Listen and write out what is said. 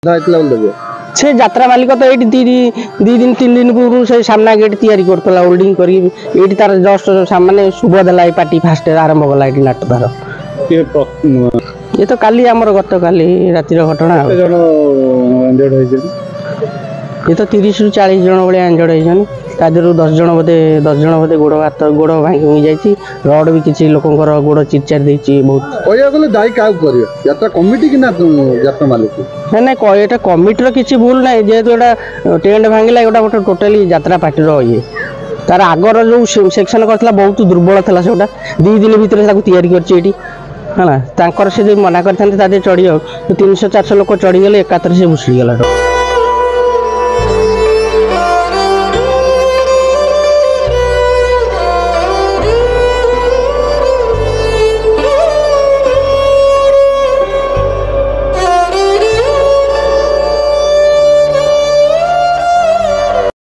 से यात्रा मालिक तो ये दी दिन 3 दिन पूर्व से सामना गेट तैयारी करतला होल्डिंग करी एटी तार जस्ट सामने शुभ देला पार्टी फास्ट आरंभ गला ये नाट तार ये तो काली आमर गत काली रातिर घटना ये तो 30 ରୁ 40 जन भाया इंजर्ड होती तादर 10 जन बोधे गोड़ हाथ गोड़ भांगी जाती रड भी किसी लोक गोड़ चिरचार देती बहुत दायी क्या कमिटी कि यात्रा मालिक ना ये कमिटर किसी भूल ना जेहेतु यहाँ टेंट भांगला गोटा गोटे टोटाली यात्रा पार्टी ये तार आगर जो सेक्शन करता बहुत दुर्बल था से 2 दिन भितर तैयारी कर मना करते चढ़ी 300-400 लोक चढ़ीगले एकाथर से भुसुड़ी गला।